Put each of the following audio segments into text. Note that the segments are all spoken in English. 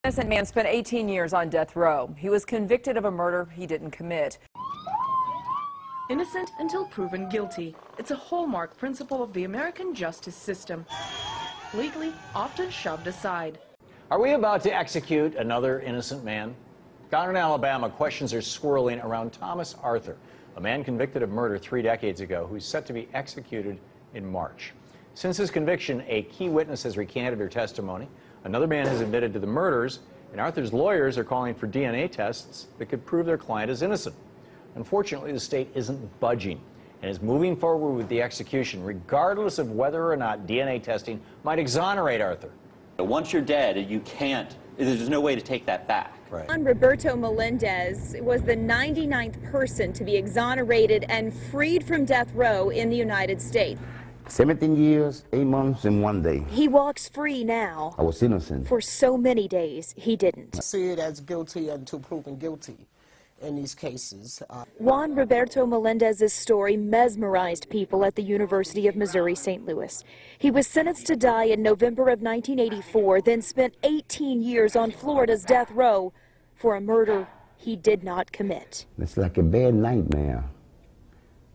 Innocent man spent 18 years on death row. He was convicted of a murder he didn't commit. Innocent until proven guilty. It's a hallmark principle of the American justice system. Lately, often shoved aside. Are we about to execute another innocent man? Down in Alabama, questions are swirling around Thomas Arthur, a man convicted of murder 3 decades ago who's set to be executed in March. Since his conviction, a key witness has recanted her testimony. Another man has admitted to the murders, and Arthur's lawyers are calling for DNA tests that could prove their client is innocent. Unfortunately, the state isn't budging and is moving forward with the execution, regardless of whether or not DNA testing might exonerate Arthur. Once you're dead, there's no way to take that back. Right. Juan Roberto Melendez was the 99th person to be exonerated and freed from death row in the United States. 17 years, 8 months, and 1 day. He walks free now. I was innocent. For so many days, he didn't. I see it as guilty until proven guilty in these cases. Juan Roberto Melendez's story mesmerized people at the University of Missouri St. Louis. He was sentenced to die in November of 1984, then spent 18 years on Florida's death row for a murder he did not commit. It's like a bad nightmare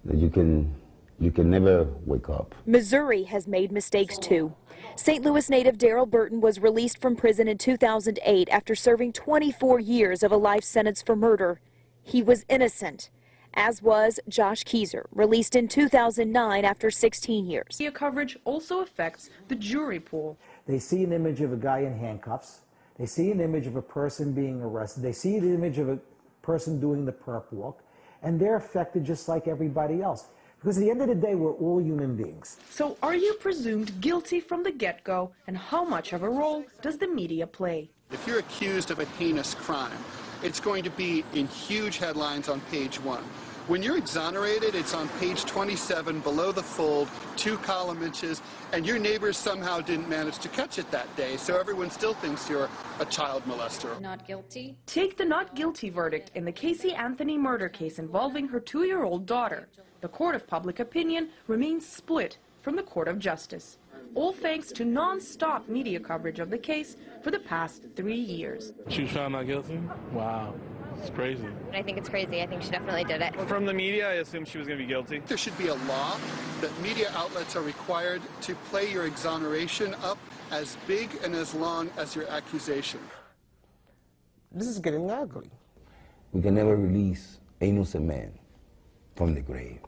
that you can never wake up. Missouri has made mistakes too. St. Louis native Daryl Burton was released from prison in 2008 after serving 24 years of a life sentence for murder. He was innocent, as was Josh Keyser, released in 2009 after 16 years. Media coverage also affects the jury pool. They see an image of a guy in handcuffs. They see an image of a person being arrested. They see the image of a person doing the perp walk, and they're affected just like everybody else. Because at the end of the day, we're all human beings. So are you presumed guilty from the get-go, and how much of a role does the media play? If you're accused of a heinous crime, it's going to be in huge headlines on page 1. When you're exonerated, it's on page 27, below the fold, 2 column inches, and your neighbors somehow didn't manage to catch it that day, so everyone still thinks you're a child molester. Not guilty. Take the not guilty verdict in the Casey Anthony murder case involving her 2-year-old daughter. The court of public opinion remains split from the court of justice, all thanks to non-stop media coverage of the case for the past 3 years. She was found not guilty? Wow. It's crazy. I think it's crazy. I think she definitely did it. From the media, I assume she was going to be guilty. There should be a law that media outlets are required to play your exoneration up as big and as long as your accusation. This is getting ugly. We can never release an innocent man from the grave.